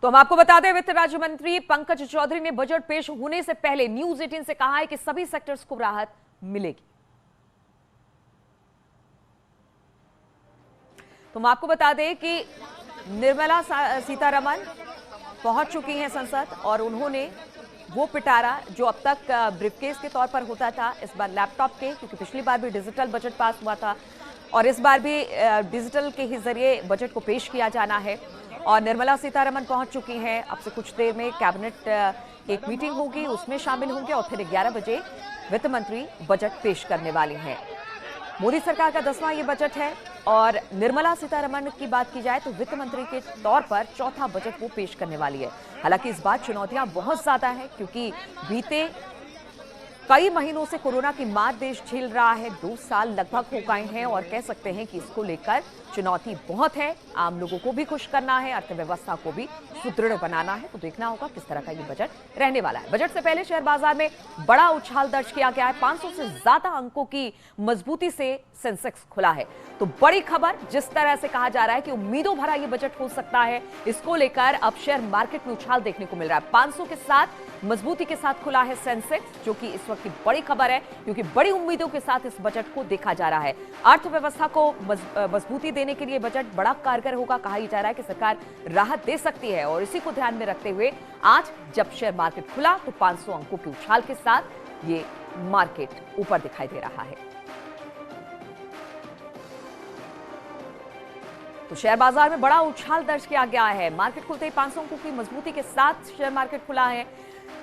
तो हम आपको बता दें, वित्त राज्य मंत्री पंकज चौधरी ने बजट पेश होने से पहले न्यूज 18 से कहा है कि सभी सेक्टर्स को राहत मिलेगी। तो हम आपको बता दें कि निर्मला सीतारमण पहुंच चुकी हैं संसद और उन्होंने वो पिटारा जो अब तक ब्रीफकेस के तौर पर होता था, इस बार लैपटॉप के, क्योंकि पिछली बार भी डिजिटल बजट पास हुआ था और इस बार भी डिजिटल के ही जरिए बजट को पेश किया जाना है। और निर्मला सीतारमण पहुंच चुकी हैं। अब से कुछ देर में कैबिनेट एक मीटिंग होगी, उसमें शामिल होंगे और फिर 11 बजे वित्त मंत्री बजट पेश करने वाले हैं। मोदी सरकार का 10वां ये बजट है और निर्मला सीतारमण की बात की जाए तो वित्त मंत्री के तौर पर चौथा बजट वो पेश करने वाली है। हालांकि इस बार चुनौतियां बहुत ज्यादा हैं क्योंकि बीते कई महीनों से कोरोना की मार देश झेल रहा है। 2 साल लगभग हो गए हैं और कह सकते हैं कि इसको लेकर चुनौती बहुत है। आम लोगों को भी खुश करना है, अर्थव्यवस्था को भी सुदृढ़ बनाना है। तो देखना होगा किस तरह का ये बजट रहने वाला है। बजट से पहले शेयर बाजार में बड़ा उछाल दर्ज किया गया है। 500 से ज्यादा अंकों की मजबूती से सेंसेक्स खुला है। तो बड़ी खबर, जिस तरह से कहा जा रहा है कि उम्मीदों भरा ये बजट हो सकता है, इसको लेकर अब शेयर मार्केट में उछाल देखने को मिल रहा है। 500 के साथ मजबूती के साथ खुला है सेंसेक्स, जो कि इस वक्त की बड़ी खबर है क्योंकि बड़ी उम्मीदों के साथ इस बजट को देखा जा रहा है। अर्थव्यवस्था को मजबूती देने के लिए बजट बड़ा कारगर होगा। कहा जा रहा है कि सरकार राहत दे सकती है और इसी को ध्यान में रखते हुए आज जब शेयर मार्केट खुला तो 500 अंकों के उछाल के साथ ये मार्केट ऊपर दिखाई दे रहा है। तो शेयर बाजार में बड़ा उछाल दर्ज किया गया है। मार्केट खुलते ही 500 अंकों की मजबूती के साथ शेयर मार्केट खुला है।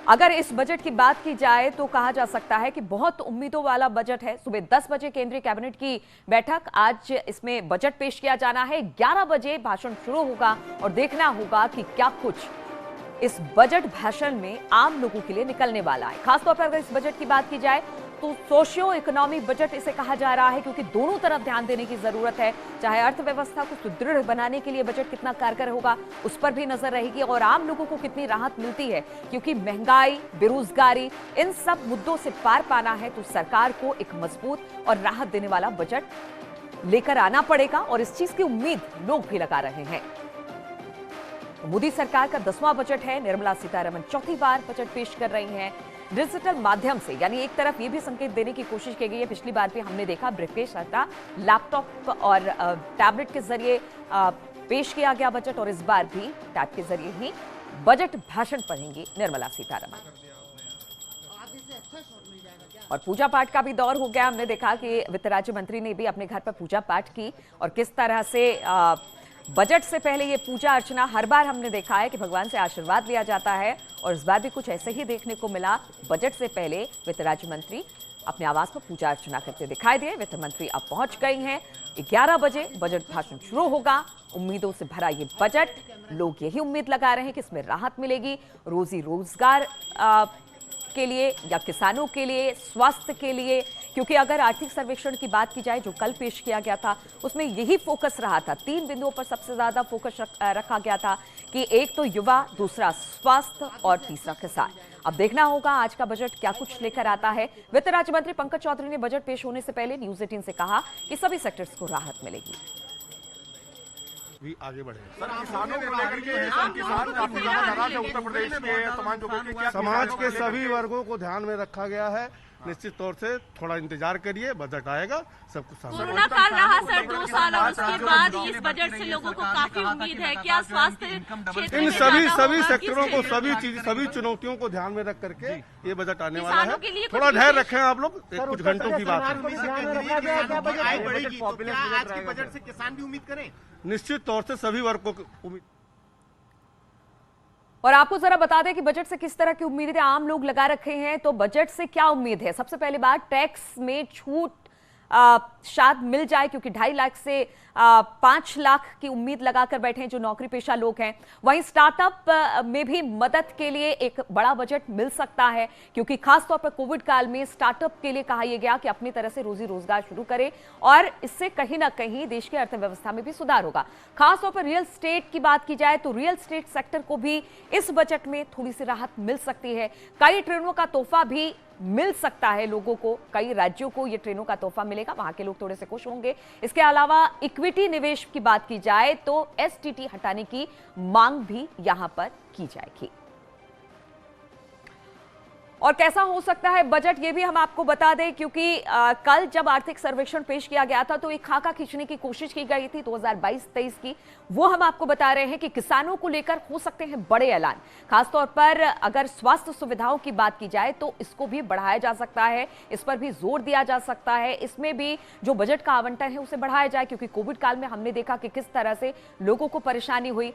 अगर इस बजट की बात की जाए तो कहा जा सकता है कि बहुत उम्मीदों वाला बजट है। सुबह 10 बजे केंद्रीय कैबिनेट की बैठक, आज इसमें बजट पेश किया जाना है। 11 बजे भाषण शुरू होगा और देखना होगा कि क्या कुछ इस बजट भाषण में आम लोगों के लिए निकलने वाला है। खासतौर पर अगर इस बजट की बात की जाए तो सोशियो इकोनॉमिक बजट इसे कहा जा रहा है क्योंकि दोनों तरफ ध्यान देने की जरूरत है। चाहे अर्थव्यवस्था को सुदृढ़ बनाने के लिए बजट कितना कारगर होगा उस पर भी नजर रहेगी और आम लोगों को कितनी राहत मिलती है, क्योंकि महंगाई, बेरोजगारी, इन सब मुद्दों से पार पाना है तो सरकार को एक मजबूत और राहत देने वाला बजट लेकर आना पड़ेगा और इस चीज की उम्मीद लोग भी लगा रहे हैं। मोदी सरकार का 10वां बजट है। निर्मला सीतारमण चौथी बार बजट पेश कर रही हैं डिजिटल माध्यम से, यानी एक तरफ ये भी संकेत देने की कोशिश की गई है। पिछली बार भी हमने देखा ब्रीफकेस था, लैपटॉप और टैबलेट के जरिए पेश किया गया बजट और इस बार भी टैब के जरिए ही बजट भाषण पढ़ेंगी निर्मला सीतारमण। और पूजा पाठ का भी दौर हो गया। हमने देखा कि वित्त राज्य मंत्री ने भी अपने घर पर पूजा पाठ की और किस तरह से बजट से पहले ये पूजा अर्चना, हर बार हमने देखा है कि भगवान से आशीर्वाद लिया जाता है और इस बार भी कुछ ऐसे ही देखने को मिला। बजट से पहले वित्त राज्य मंत्री अपने आवास पर पूजा अर्चना करते दिखाई दिए। वित्त मंत्री अब पहुंच गई हैं। 11 बजे बजट भाषण शुरू होगा। उम्मीदों से भरा ये बजट, लोग यही उम्मीद लगा रहे हैं कि इसमें राहत मिलेगी रोजी रोजगार के लिए या किसानों के लिए, स्वास्थ्य के लिए, क्योंकि अगर आर्थिक सर्वेक्षण की बात की जाए जो कल पेश किया गया था उसमें यही फोकस रहा था। 3 बिंदुओं पर सबसे ज्यादा फोकस रखा गया था कि एक तो युवा, दूसरा स्वास्थ्य और तीसरा किसान। अब देखना होगा आज का बजट क्या कुछ लेकर आता है। वित्त राज्य मंत्री पंकज चौधरी ने बजट पेश होने से पहले न्यूज 18 से कहा कि सभी सेक्टर्स को राहत मिलेगी। भी आगे बढ़े। किसानों को लेकर के उत्तर प्रदेश के समाज के सभी वर्गों को ध्यान में रखा गया है। निश्चित तौर से थोड़ा इंतजार करिए, बजट आएगा, सब कुछ सामने। कोरोना काल रहा सर 2 साल और उसके बाद इस बजट से लोगों को काफी उम्मीद है। क्या स्वास्थ्य क्षेत्र इन सभी सेक्टरों को, सभी चुनौतियों को ध्यान में रख करके ये बजट आने वाला है। थोड़ा धैर्य रखें आप लोग, कुछ घंटों की बात है। बजट से किसान भी उम्मीद करें, निश्चित तौर से सभी वर्ग को उम्मीद। और आपको जरा बता दें कि बजट से किस तरह की उम्मीदें आम लोग लगा रखे हैं। तो बजट से क्या उम्मीद है? सबसे पहली बात, टैक्स में छूट शायद मिल जाए क्योंकि 2.5 लाख से 5 लाख की उम्मीद लगाकर बैठे हैं जो नौकरी पेशा लोग हैं। वहीं स्टार्टअप में भी मदद के लिए एक बड़ा बजट मिल सकता है क्योंकि खासतौर पर कोविड काल में स्टार्टअप के लिए कहा यह गया कि अपनी तरह से रोजी रोजगार शुरू करें और इससे कहीं ना कहीं देश की अर्थव्यवस्था में भी सुधार होगा। खासतौर पर रियल स्टेट की बात की जाए तो रियल स्टेट सेक्टर को भी इस बजट में थोड़ी सी राहत मिल सकती है। कई ट्रेनों का तोहफा भी मिल सकता है लोगों को, कई राज्यों को ये ट्रेनों का तोहफा मिलेगा, वहां के लोग थोड़े से खुश होंगे। इसके अलावा इक्विटी निवेश की बात की जाए तो एसटीटी हटाने की मांग भी यहां पर की जाएगी। और कैसा हो सकता है बजट, ये भी हम आपको बता दें, क्योंकि कल जब आर्थिक सर्वेक्षण पेश किया गया था तो एक खाका खींचने की कोशिश की गई थी 2022-23 की। वो हम आपको बता रहे हैं कि किसानों को लेकर हो सकते हैं बड़े ऐलान। खासतौर पर अगर स्वास्थ्य सुविधाओं की बात की जाए तो इसको भी बढ़ाया जा सकता है, इस पर भी जोर दिया जा सकता है। इसमें भी जो बजट का आवंटन है उसे बढ़ाया जाए, क्योंकि कोविड काल में हमने देखा कि किस तरह से लोगों को परेशानी हुई।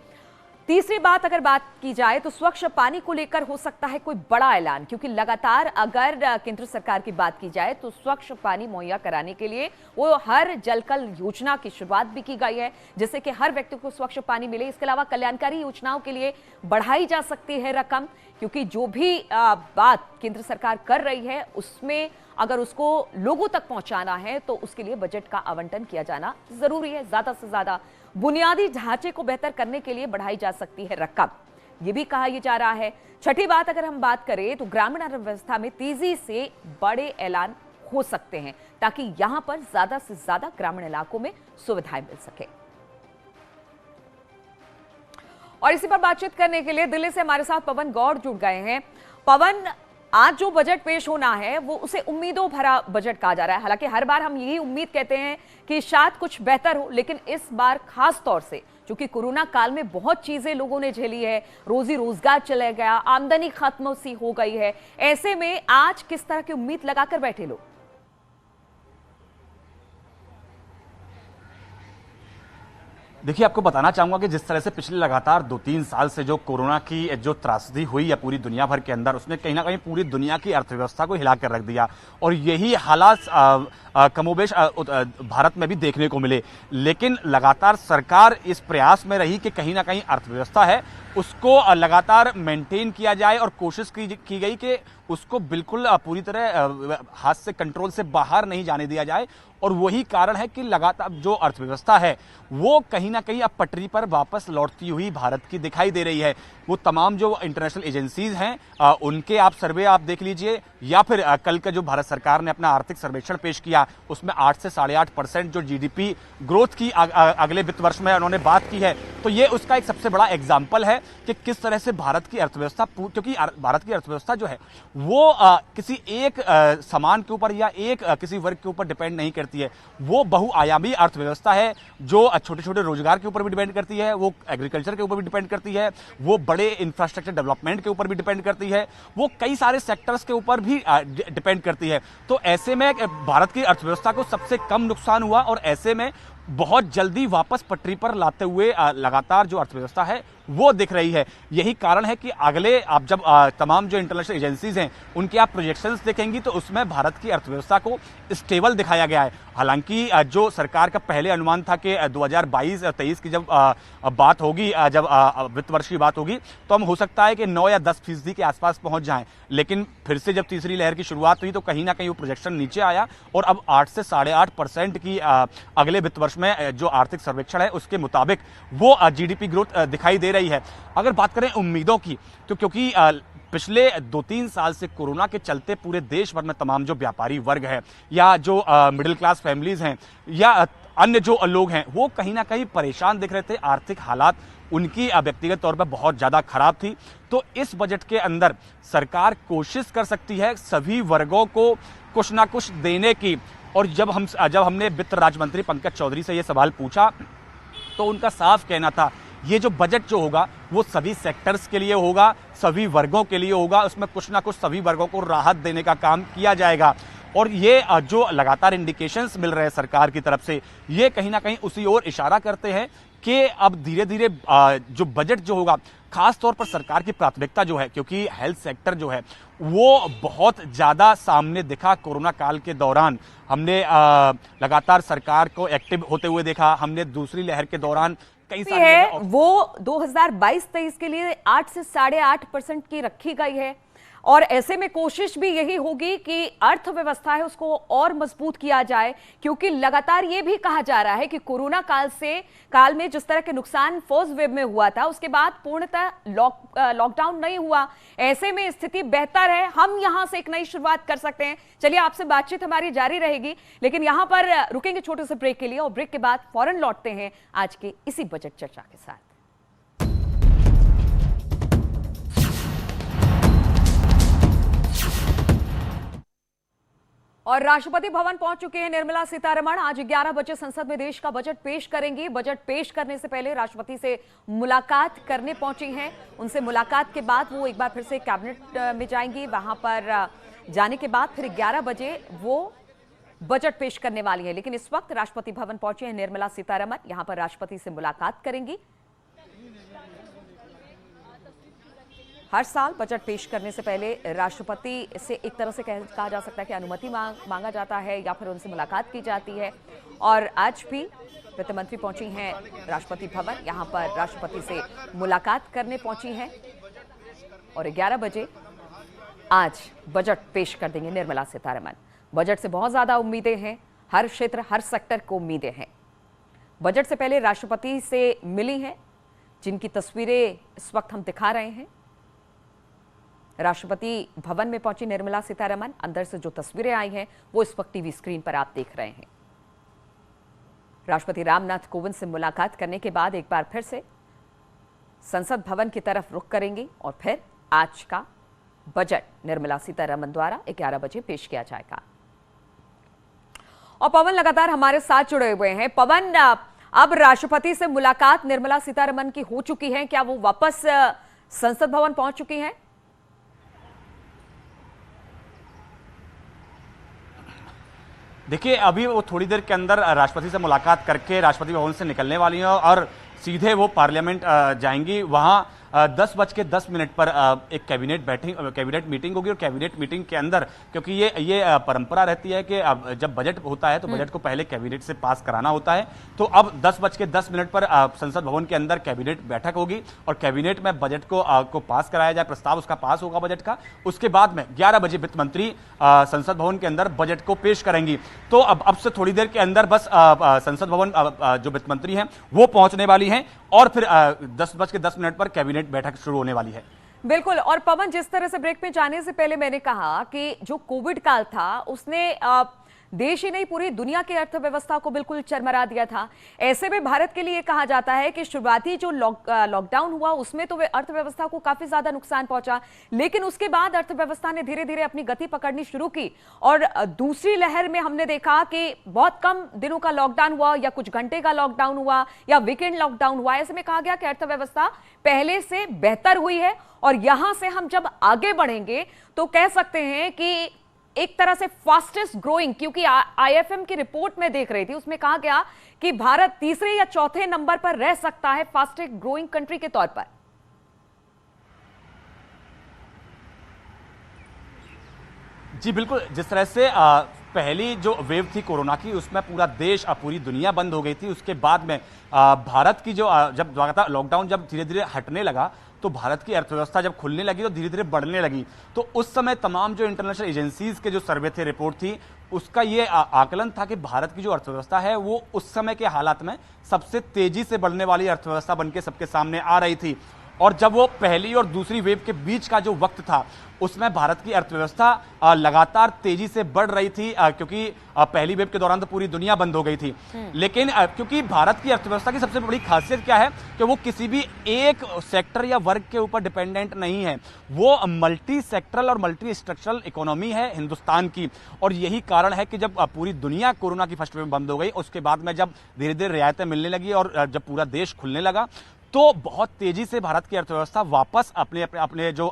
तीसरी बात अगर बात की जाए तो स्वच्छ पानी को लेकर हो सकता है कोई बड़ा ऐलान, क्योंकि लगातार अगर केंद्र सरकार की बात की जाए तो स्वच्छ पानी मुहैया कराने के लिए वो हर जलकल योजना की शुरुआत भी की गई है, जिससे कि हर व्यक्ति को स्वच्छ पानी मिले। इसके अलावा कल्याणकारी योजनाओं के लिए बढ़ाई जा सकती है रकम, क्योंकि जो भी बात केंद्र सरकार कर रही है उसमें अगर उसको लोगों तक पहुंचाना है तो उसके लिए बजट का आवंटन किया जाना जरूरी है। ज्यादा से ज्यादा बुनियादी ढांचे को बेहतर करने के लिए बढ़ाई जा सकती है रकम, यह भी कहा यह जा रहा है। छठी बात अगर हम बात करें तो ग्रामीण अर्थव्यवस्था में तेजी से बड़े ऐलान हो सकते हैं, ताकि यहां पर ज्यादा से ज्यादा ग्रामीण इलाकों में सुविधाएं मिल सके। और इसी पर बातचीत करने के लिए दिल्ली से हमारे साथ पवन गौड़ जुड़ गए हैं। पवन, आज जो बजट पेश होना है वो उसे उम्मीदों भरा बजट कहा जा रहा है। हालांकि हर बार हम यही उम्मीद कहते हैं कि शायद कुछ बेहतर हो, लेकिन इस बार खास तौर से क्योंकि कोरोना काल में बहुत चीजें लोगों ने झेली है, रोजी रोजगार चला गया, आमदनी खत्म सी हो गई है, ऐसे में आज किस तरह की उम्मीद लगाकर बैठे लोग? देखिए, आपको बताना चाहूंगा कि जिस तरह से पिछले लगातार 2-3 साल से जो कोरोना की जो त्रासदी हुई है पूरी दुनिया भर के अंदर, उसने कहीं ना कहीं पूरी दुनिया की अर्थव्यवस्था को हिला कर रख दिया। और यही हालात कमोबेश भारत में भी देखने को मिले। लेकिन लगातार सरकार इस प्रयास में रही कि कहीं ना कहीं अर्थव्यवस्था है उसको लगातार मेंटेन किया जाए, और कोशिश की गई कि उसको बिल्कुल पूरी तरह हाथ से कंट्रोल से बाहर नहीं जाने दिया जाए। और वही कारण है कि लगातार जो अर्थव्यवस्था है वो कहीं ना कहीं अब पटरी पर वापस लौटती हुई भारत की दिखाई दे रही है। वो तमाम जो इंटरनेशनल एजेंसीज हैं उनके आप सर्वे आप देख लीजिए, या फिर कल का जो भारत सरकार ने अपना आर्थिक सर्वेक्षण पेश किया उसमें 8 से 8.5% जो जीडीपी ग्रोथ की अगले वित्त वर्ष में उन्होंने बात की है। तो ये उसका एक सबसे बड़ा एग्जाम्पल है कि किस तरह से भारत की अर्थव्यवस्था, क्योंकि भारत की अर्थव्यवस्था जो है वो किसी एक सामान के ऊपर या एक किसी वर्ग के ऊपर डिपेंड नहीं करती है। वो बहुआयामी अर्थव्यवस्था है जो छोटे छोटे रोजगार के ऊपर भी डिपेंड करती है, वो एग्रीकल्चर के ऊपर भी डिपेंड करती है, वो बड़े इंफ्रास्ट्रक्चर डेवलपमेंट के ऊपर भी डिपेंड करती है, वो कई सारे सेक्टर्स के ऊपर भी डिपेंड करती है। तो ऐसे में भारत की अर्थव्यवस्था को सबसे कम नुकसान हुआ, और ऐसे में बहुत जल्दी वापस पटरी पर लाते हुए लगातार जो अर्थव्यवस्था है वो दिख रही है। यही कारण है कि अगले आप जब तमाम जो इंटरनेशनल एजेंसीज हैं उनके आप प्रोजेक्शंस देखेंगी तो उसमें भारत की अर्थव्यवस्था को स्टेबल दिखाया गया है। हालांकि जो सरकार का पहले अनुमान था कि 2022-23 की जब बात होगी, जब वित्त वर्ष की बात होगी, तो हम हो सकता है कि 9 या 10% के आसपास पहुंच जाएं। लेकिन फिर से जब तीसरी लहर की शुरुआत हुई तो कहीं ना कहीं वो प्रोजेक्शन नीचे आया, और अब 8 से 8.5% की अगले वित्त वर्ष में जो आर्थिक सर्वेक्षण है उसके मुताबिक वो जीडीपी ग्रोथ दिखाई दे रही है। अगर बात करें उम्मीदों की, तो क्योंकि पिछले 2-3 साल से कोरोना के चलते पूरे देश भर में तमाम जो व्यापारी वर्ग है या जो मिडिल क्लास फैमिलीज हैं या अन्य जो लोग हैं वो कहीं ना कहीं परेशान दिख रहे थे। आर्थिक हालात उनकी व्यक्तिगत तौर पर बहुत ज्यादा खराब थी। तो इस बजट के अंदर सरकार कोशिश कर सकती है सभी वर्गों को कुछ ना कुछ देने की। और जब हमने वित्त राज्य मंत्री पंकज चौधरी से यह सवाल पूछा तो उनका साफ कहना था ये जो बजट जो होगा वो सभी सेक्टर्स के लिए होगा, सभी वर्गों के लिए होगा, उसमें कुछ ना कुछ सभी वर्गों को राहत देने का काम किया जाएगा। और ये जो लगातार इंडिकेशंस मिल रहे हैं सरकार की तरफ से, ये कहीं ना कहीं उसी ओर इशारा करते हैं कि अब धीरे धीरे जो बजट जो होगा, खास तौर पर सरकार की प्राथमिकता जो है, क्योंकि हेल्थ सेक्टर जो है वो बहुत ज्यादा सामने दिखा कोरोना काल के दौरान। हमने लगातार सरकार को एक्टिव होते हुए देखा, हमने दूसरी लहर के दौरान कई सारी है वो 2022-23 के लिए 8 से 8.5% की रखी गई है। और ऐसे में कोशिश भी यही होगी कि अर्थव्यवस्था है उसको और मजबूत किया जाए, क्योंकि लगातार ये भी कहा जा रहा है कि कोरोना काल में जिस तरह के नुकसान फर्स्ट वेव में हुआ था उसके बाद पूर्णतः लॉकडाउन नहीं हुआ। ऐसे में स्थिति बेहतर है, हम यहां से एक नई शुरुआत कर सकते हैं। चलिए, आपसे बातचीत हमारी जारी रहेगी, लेकिन यहां पर रुकेंगे छोटे से ब्रेक के लिए और ब्रेक के बाद फौरन लौटते हैं आज के इसी बजट चर्चा के साथ। और राष्ट्रपति भवन पहुंच चुके हैं निर्मला सीतारमण। आज 11 बजे संसद में देश का बजट पेश करेंगी। बजट पेश करने से पहले राष्ट्रपति से मुलाकात करने पहुंची हैं। उनसे मुलाकात के बाद वो एक बार फिर से कैबिनेट में जाएंगी। वहां पर जाने के बाद फिर 11 बजे वो बजट पेश करने वाली है। लेकिन इस वक्त राष्ट्रपति भवन पहुंचे हैं निर्मला सीतारमण, यहां पर राष्ट्रपति से मुलाकात करेंगी। हर साल बजट पेश करने से पहले राष्ट्रपति से एक तरह से कहा जा सकता है कि अनुमति मांगा जाता है या फिर उनसे मुलाकात की जाती है। और आज भी वित्त मंत्री पहुंची हैं राष्ट्रपति भवन, यहां पर राष्ट्रपति से मुलाकात करने पहुंची हैं और 11 बजे आज बजट पेश कर देंगे निर्मला सीतारमण। बजट से बहुत ज्यादा उम्मीदें हैं, हर क्षेत्र हर सेक्टर को उम्मीदें हैं। बजट से पहले राष्ट्रपति से मिली हैं, जिनकी तस्वीरें इस वक्त हम दिखा रहे हैं। राष्ट्रपति भवन में पहुंची निर्मला सीतारमण, अंदर से जो तस्वीरें आई हैं वो इस वक्त टीवी स्क्रीन पर आप देख रहे हैं। राष्ट्रपति रामनाथ कोविंद से मुलाकात करने के बाद एक बार फिर से संसद भवन की तरफ रुख करेंगी और फिर आज का बजट निर्मला सीतारमण द्वारा 11 बजे पेश किया जाएगा। और पवन लगातार हमारे साथ जुड़े हुए हैं। पवन, अब राष्ट्रपति से मुलाकात निर्मला सीतारमण की हो चुकी है, क्या वो वापस संसद भवन पहुंच चुकी हैं? देखिए, अभी वो थोड़ी देर के अंदर राष्ट्रपति से मुलाकात करके राष्ट्रपति भवन से निकलने वाली हैं और सीधे वो पार्लियामेंट जाएंगी। वहां 10:10 पर एक कैबिनेट मीटिंग होगी और कैबिनेट मीटिंग के अंदर, क्योंकि ये परंपरा रहती है कि अब जब बजट होता है तो बजट को पहले कैबिनेट से पास कराना होता है, तो अब 10:10 पर संसद भवन के अंदर कैबिनेट बैठक होगी और कैबिनेट में बजट को पास कराया जाए, प्रस्ताव उसका पास होगा बजट का। उसके बाद में 11 बजे वित्त मंत्री संसद भवन के अंदर बजट को पेश करेंगी। तो अब से थोड़ी देर के अंदर बस संसद भवन जो वित्त मंत्री हैं वो पहुंचने वाली हैं और फिर 10:10 पर कैबिनेट बैठक शुरू होने वाली है। बिल्कुल। और पवन, जिस तरह से ब्रेक में जाने से पहले मैंने कहा कि जो कोविड काल था उसने देश ही नहीं पूरी दुनिया की अर्थव्यवस्था को बिल्कुल चरमरा दिया था। ऐसे में भारत के लिए कहा जाता है कि शुरुआती जो लॉकडाउन हुआ उसमें तो अर्थव्यवस्था को काफी ज्यादा नुकसान पहुंचा, लेकिन उसके बाद अर्थव्यवस्था ने धीरे धीरे अपनी गति पकड़नी शुरू की और दूसरी लहर में हमने देखा कि बहुत कम दिनों का लॉकडाउन हुआ या कुछ घंटे का लॉकडाउन हुआ या वीकेंड लॉकडाउन हुआ। ऐसे में कहा गया कि अर्थव्यवस्था पहले से बेहतर हुई है और यहां से हम जब आगे बढ़ेंगे तो कह सकते हैं कि एक तरह से फास्टेस्ट ग्रोइंग, क्योंकि आईएफएम की रिपोर्ट में देख रही थी उसमें कहा गया कि भारत तीसरे या चौथे नंबर पर रह सकता है फास्टेस्ट ग्रोइंग कंट्री के तौर पर। जी बिल्कुल, जिस तरह से पहली जो वेव थी कोरोना की उसमें पूरा देश पूरी दुनिया बंद हो गई थी, उसके बाद में भारत की जो जब लॉकडाउन जब धीरे धीरे हटने लगा तो भारत की अर्थव्यवस्था जब खुलने लगी तो धीरे धीरे बढ़ने लगी। तो उस समय तमाम जो इंटरनेशनल एजेंसीज के जो सर्वे थे, रिपोर्ट थी, उसका ये आकलन था कि भारत की जो अर्थव्यवस्था है वो उस समय के हालात में सबसे तेजी से बढ़ने वाली अर्थव्यवस्था बनके सबके सामने आ रही थी। और जब वो पहली और दूसरी वेव के बीच का जो वक्त था उसमें भारत की अर्थव्यवस्था लगातार तेजी से बढ़ रही थी, क्योंकि पहली वेव के दौरान तो पूरी दुनिया बंद हो गई थी। लेकिन क्योंकि भारत की अर्थव्यवस्था की सबसे बड़ी खासियत क्या है कि वो किसी भी एक सेक्टर या वर्ग के ऊपर डिपेंडेंट नहीं है, वो मल्टी सेक्टरल और मल्टी स्ट्रक्चरल इकोनॉमी है हिंदुस्तान की। और यही कारण है कि जब पूरी दुनिया कोरोना की फर्स्ट वेव बंद हो गई, उसके बाद में जब धीरे धीरे रियायतें मिलने लगी और जब पूरा देश खुलने लगा तो बहुत तेजी से भारत की अर्थव्यवस्था वापस अपने जो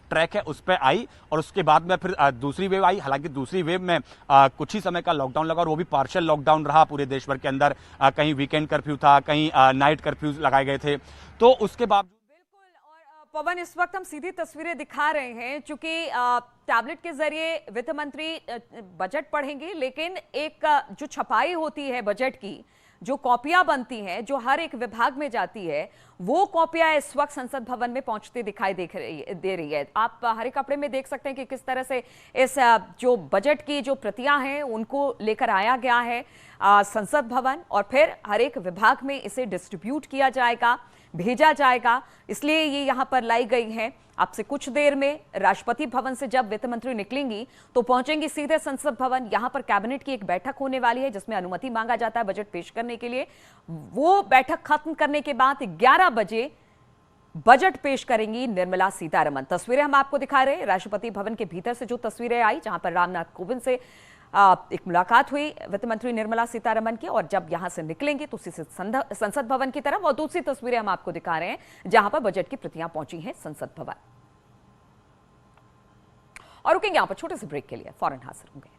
ट्रैक है उस पर आई। और उसके बाद में फिर दूसरी वेव आई। हालांकि दूसरी वेव में कुछ ही समय का लॉकडाउन लगा और वो भी पार्शियल लॉकडाउन रहा पूरे देश भर के अंदर। कहीं वीकेंड कर्फ्यू था, कहीं नाइट कर्फ्यू लगाए गए थे। तो उसके बाद बिल्कुल। और पवन, इस वक्त हम सीधी तस्वीरें दिखा रहे हैं, चूंकि टैबलेट के जरिए वित्त मंत्री बजट पढ़ेंगे, लेकिन एक जो छपाई होती है बजट की जो कॉपियां बनती हैं, जो हर एक विभाग में जाती है, वो कॉपियां इस वक्त संसद भवन में पहुंचती दिखाई दे रही है। आप हरे कपड़े में देख सकते हैं कि किस तरह से इस जो बजट की जो प्रतियां हैं उनको लेकर आया गया है संसद भवन, और फिर हर एक विभाग में इसे डिस्ट्रीब्यूट किया जाएगा, भेजा जाएगा, इसलिए ये यहां पर लाई गई है। आपसे कुछ देर में राष्ट्रपति भवन से जब वित्त मंत्री निकलेंगी तो पहुंचेंगी सीधे संसद भवन। यहां पर कैबिनेट की एक बैठक होने वाली है जिसमें अनुमति मांगा जाता है बजट पेश करने के लिए। वो बैठक खत्म करने के बाद 11 बजे बजट पेश करेंगी निर्मला सीतारमण। तस्वीरें हम आपको दिखा रहे हैं राष्ट्रपति भवन के भीतर से जो तस्वीरें आई, जहां पर रामनाथ कोविंद से एक मुलाकात हुई वित्त मंत्री निर्मला सीतारमण की, और जब यहां से निकलेंगे तो संसद भवन की तरफ। और दूसरी तस्वीरें हम आपको दिखा रहे हैं जहां पर बजट की प्रतियां पहुंची हैं संसद भवन। और रुकेंगे यहां पर छोटे से ब्रेक के लिए, फौरन हाजिर होंगे।